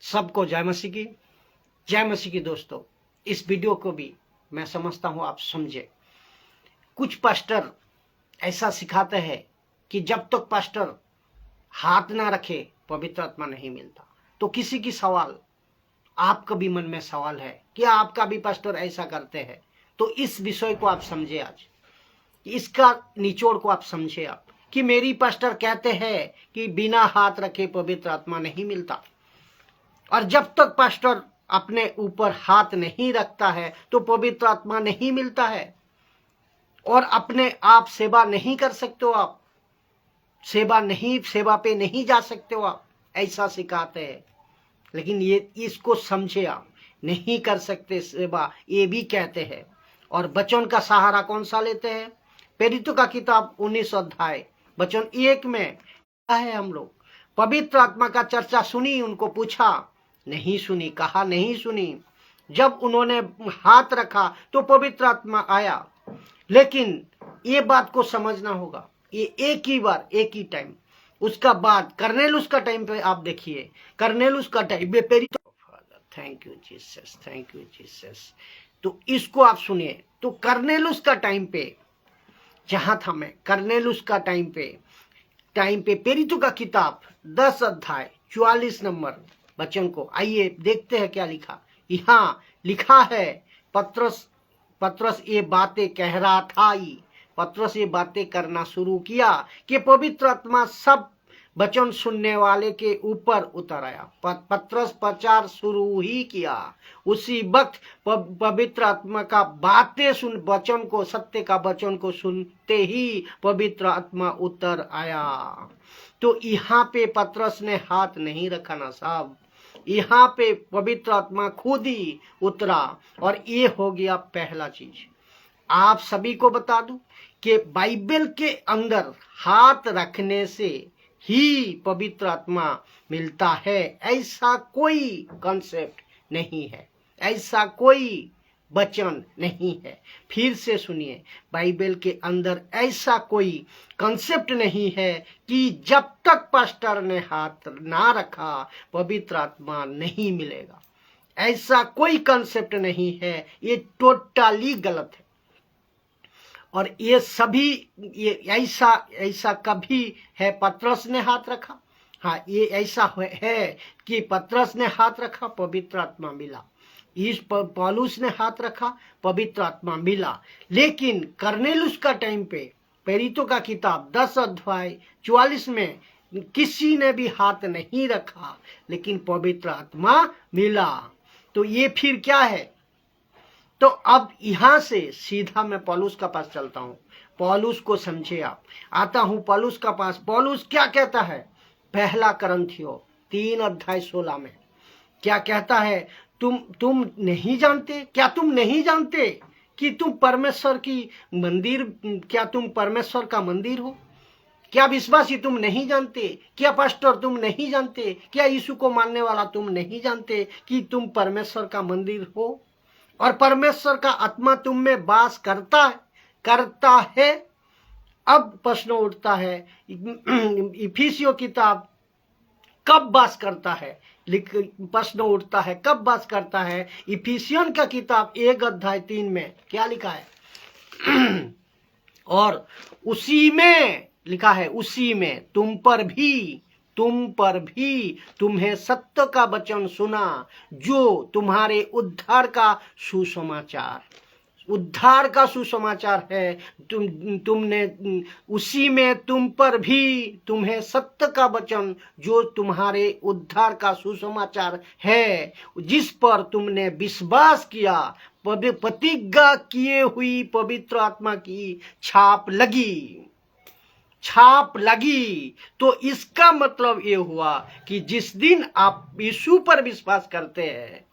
सबको जय मसीह की। जय मसीह की। दोस्तों, इस वीडियो को भी मैं समझता हूं आप समझे। कुछ पास्टर ऐसा सिखाते हैं कि जब तक पास्टर हाथ ना रखे पवित्र आत्मा नहीं मिलता। तो किसी की सवाल, आपका भी मन में सवाल है, क्या आपका भी पास्टर ऐसा करते हैं? तो इस विषय को आप समझे आज, इसका निचोड़ को आप समझे आप, कि मेरी पास्टर कहते हैं कि बिना हाथ रखे पवित्र आत्मा नहीं मिलता, और जब तक पास्टर अपने ऊपर हाथ नहीं रखता है तो पवित्र आत्मा नहीं मिलता है, और अपने आप सेवा नहीं कर सकते हो, आप सेवा पे नहीं जा सकते हो आप, ऐसा सिखाते हैं। लेकिन ये इसको समझे आप, नहीं कर सकते सेवा ये भी कहते हैं। और वचन का सहारा कौन सा लेते हैं? प्रेरितों का किताब 19 अध्याय वचन 1 में है, हम लोग पवित्र आत्मा का चर्चा सुनी, उनको पूछा, नहीं सुनी। कहा नहीं सुनी। जब उन्होंने हाथ रखा तो पवित्र आत्मा आया। लेकिन ये बात को समझना होगा, ये एक ही बार, एक ही टाइम। उसका बाद करनेलुस का टाइम पे आप देखिए, करनेलुस का टाइम पे thank you Jesus, thank you Jesus. तो इसको आप सुनिए। तो करनेलुस का टाइम पे जहां था मैं, करनेलुस का टाइम पे प्रेरितों का किताब 10 अध्याय 44 नंबर वचन को आइए देखते हैं क्या लिखा। यहाँ लिखा है, पत्रस ये बातें कह रहा था, पत्रस ये बातें करना शुरू किया कि पवित्र आत्मा सब वचन सुनने वाले के ऊपर उतर आया। पत्रस प्रचार शुरू ही किया। उसी वक्त पवित्र आत्मा का बातें सुन, वचन को, सत्य का वचन को सुनते ही पवित्र आत्मा उतर आया। तो यहाँ पे पत्रस ने हाथ नहीं रखा ना साहब, यहाँ पे पवित्र आत्मा खुद ही उतरा। और ये हो गया पहला चीज। आप सभी को बता दूं कि बाइबल के अंदर हाथ रखने से ही पवित्र आत्मा मिलता है, ऐसा कोई कॉन्सेप्ट नहीं है, ऐसा कोई वचन नहीं है। फिर से सुनिए, बाइबल के अंदर ऐसा कोई कॉन्सेप्ट नहीं है कि जब तक पास्टर ने हाथ ना रखा पवित्र आत्मा नहीं मिलेगा। ऐसा कोई कॉन्सेप्ट नहीं है, ये टोटली गलत है। और ये सभी, ये ऐसा कभी है पत्रस ने हाथ रखा? हाँ, ये ऐसा है कि पत्रस ने हाथ रखा, पवित्र आत्मा मिला। इस पौलुस ने हाथ रखा, पवित्र आत्मा मिला। लेकिन करनेलुस का टाइम पे प्रेरितों का किताब 10 अध्याय 44 में किसी ने भी हाथ नहीं रखा, लेकिन पवित्र आत्मा मिला। तो ये फिर क्या है? तो अब यहां से सीधा मैं पौलुस का पास चलता हूं। पौलुस को समझे आप। आता हूं पौलुस का पास। पौलुस क्या कहता है? पहला करंथियों 3 अध्याय 16 में क्या कहता है? तुम नहीं जानते? क्या तुम नहीं जानते कि तुम परमेश्वर की मंदिर, क्या तुम परमेश्वर का मंदिर हो? क्या विश्वासी तुम नहीं जानते? क्या पास्टर तुम नहीं जानते? क्या यीशु को मानने वाला तुम नहीं जानते कि तुम परमेश्वर का मंदिर हो और परमेश्वर का आत्मा तुम में वास करता है? अब प्रश्न उठता है, इफिसियों किताब कब वास करता है? प्रश्न उठता है, कब वास करता है? इफिसियन का किताब 1 अध्याय 3 में क्या लिखा है? और उसी में लिखा है, उसी में तुम पर भी तुम्हें सत्य का वचन सुना, जो तुम्हारे उद्धार का सुसमाचार है। तुमने उसी में तुम पर भी तुम्हें सत्य का वचन, जो तुम्हारे उद्धार का सुसमाचार है, जिस पर तुमने विश्वास किया, प्रतिज्ञा किए हुई पवित्र आत्मा की छाप लगी। तो इसका मतलब ये हुआ कि जिस दिन आप यीशु पर विश्वास करते हैं,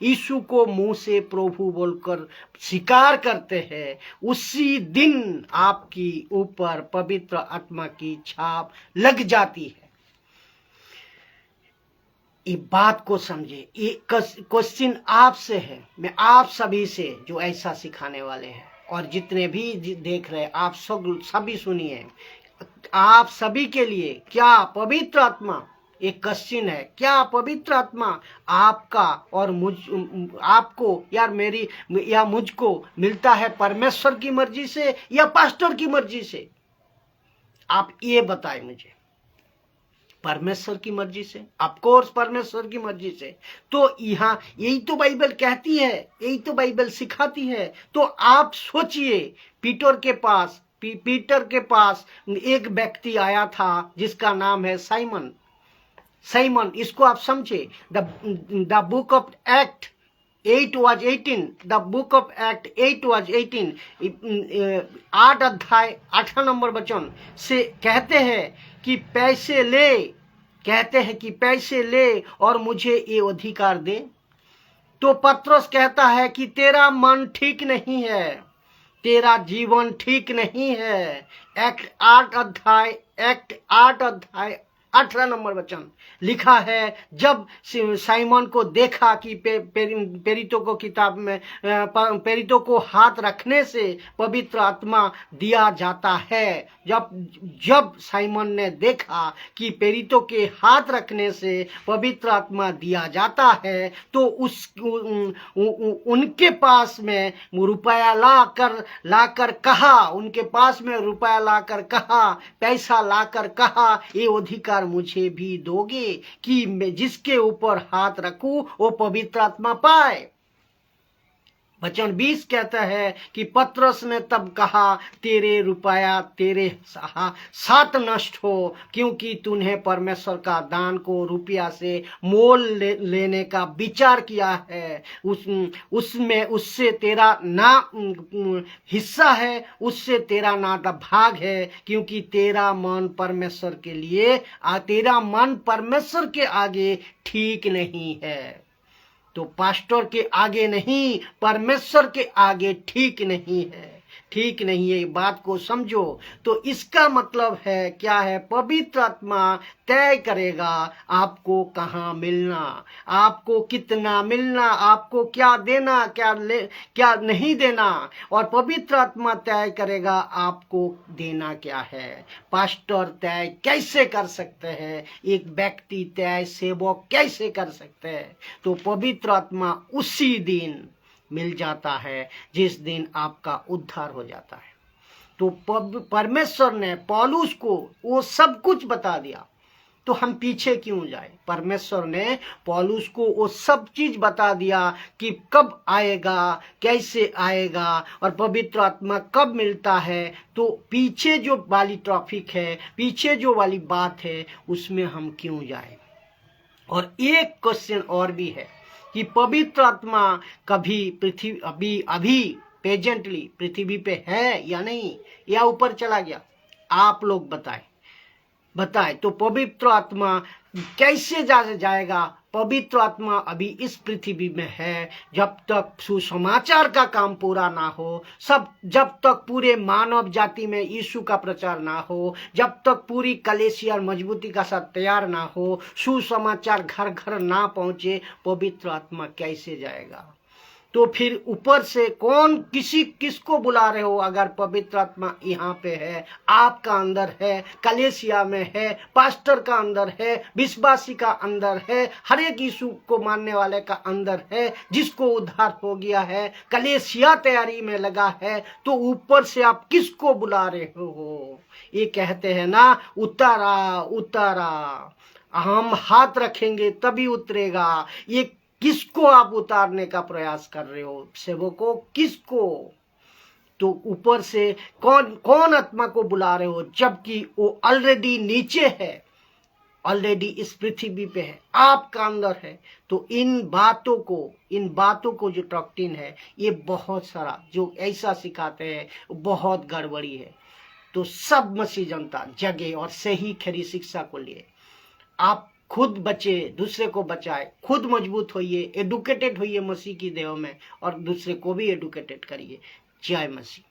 यीशु को मुंह से प्रभु बोलकर स्वीकार करते हैं, उसी दिन आपकी ऊपर पवित्र आत्मा की छाप लग जाती है। ये बात को समझे। ये क्वेश्चन आपसे है, मैं आप सभी से जो ऐसा सिखाने वाले हैं, और जितने भी देख रहे हैं, आप सभी सुनिए। आप सभी के लिए क्या पवित्र आत्मा एक क्वेश्चन है, क्या पवित्र आत्मा आपका और आपको या मुझको मिलता है परमेश्वर की मर्जी से या पास्टर की मर्जी से? आप ये बताएं मुझे। परमेश्वर की मर्जी से, ऑफ कोर्स परमेश्वर की मर्जी से। तो यहाँ यही तो बाइबल कहती है, यही तो बाइबल सिखाती है। तो आप सोचिए, पीटर के पास एक व्यक्ति आया था जिसका नाम है साइमन। इसको आप समझे। The book of act 8 was 18, the book of Act 8 was 18, 8 अध्याय 8 नंबर वचन से कहते हैं कि पैसे ले और मुझे ये अधिकार दे। तो पत्रस कहता है कि तेरा मन ठीक नहीं है, तेरा जीवन ठीक नहीं है। एक्ट 8 अध्याय 18 नंबर वचन लिखा है, जब साइमन को देखा कि पेरितों को हाथ रखने से पवित्र आत्मा दिया जाता है, जब साइमन ने देखा कि पेरितों के हाथ रखने से पवित्र आत्मा दिया जाता है, तो उनके पास में रुपया लाकर कहा, पैसा लाकर कहा, ये अधिकार मुझे भी दोगे कि मैं जिसके ऊपर हाथ रखूं वो पवित्र आत्मा पाए। वचन 20 कहता है कि पत्रस ने तब कहा, तेरे रुपया तेरे साथ नष्ट हो, क्योंकि तूने परमेश्वर का दान को रुपया से मोल लेने का विचार किया है। उससे तेरा ना हिस्सा है, उससे तेरा ना भाग है, क्योंकि तेरा मन परमेश्वर के आगे ठीक नहीं है। तो पास्टर के आगे नहीं, परमेश्वर के आगे ठीक नहीं है। ये बात को समझो। तो इसका मतलब है क्या है? पवित्र आत्मा तय करेगा आपको कहाँ मिलना, आपको कितना मिलना, आपको क्या देना, क्या नहीं देना, और पवित्र आत्मा तय करेगा आपको देना क्या है। पास्टर तय कैसे कर सकते हैं? एक व्यक्ति तय, सेवक कैसे कर सकते हैं? तो पवित्र आत्मा उसी दिन मिल जाता है जिस दिन आपका उद्धार हो जाता है। तो परमेश्वर ने पौलुस को वो सब कुछ बता दिया, तो हम पीछे क्यों जाए? परमेश्वर ने पौलुस को वो सब चीज बता दिया कि कब आएगा, कैसे आएगा और पवित्र आत्मा कब मिलता है। तो पीछे जो वाली टॉपिक है, पीछे जो वाली बात है, उसमें हम क्यों जाए? और एक क्वेश्चन और भी है कि पवित्र आत्मा कभी अभी प्रेजेंटली पृथ्वी पे है या नहीं, या ऊपर चला गया? आप लोग बताए। तो पवित्र आत्मा कैसे जाएगा? पवित्र आत्मा अभी इस पृथ्वी में है जब तक सुसमाचार का काम पूरा ना हो, जब तक पूरे मानव जाति में यीशु का प्रचार ना हो, जब तक पूरी कलीसिया मजबूती का साथ तैयार ना हो, सुसमाचार घर घर ना पहुंचे, पवित्र आत्मा कैसे जाएगा? तो फिर ऊपर से किसको बुला रहे हो? अगर पवित्र आत्मा यहाँ पे है, आपका अंदर है, कलीसिया में है, पास्टर का अंदर है, विश्वासी का अंदर है, हर एक यीशु को मानने वाले का अंदर है, जिसको उद्धार हो गया है, कलीसिया तैयारी में लगा है, तो ऊपर से आप किसको बुला रहे हो? ये कहते हैं ना, उतारा हम हाथ रखेंगे तभी उतरेगा। ये किसको आप उतारने का प्रयास कर रहे हो? सेवकों, किसको? तो ऊपर से कौन आत्मा को बुला रहे हो, जबकि वो ऑलरेडी नीचे है, ऑलरेडी इस पृथ्वी पे है, आपका अंदर है। तो इन बातों को जो डॉक्ट्रिन है, ये बहुत सारा जो ऐसा सिखाते हैं, बहुत गड़बड़ी है। तो सब मसीह जनता जगे और सही खरी शिक्षा को लिए आप खुद बचे, दूसरे को बचाए, खुद मजबूत होइए, एडुकेटेड होइए मसीह की देह में, और दूसरे को भी एडुकेटेड करिए। जय मसीह।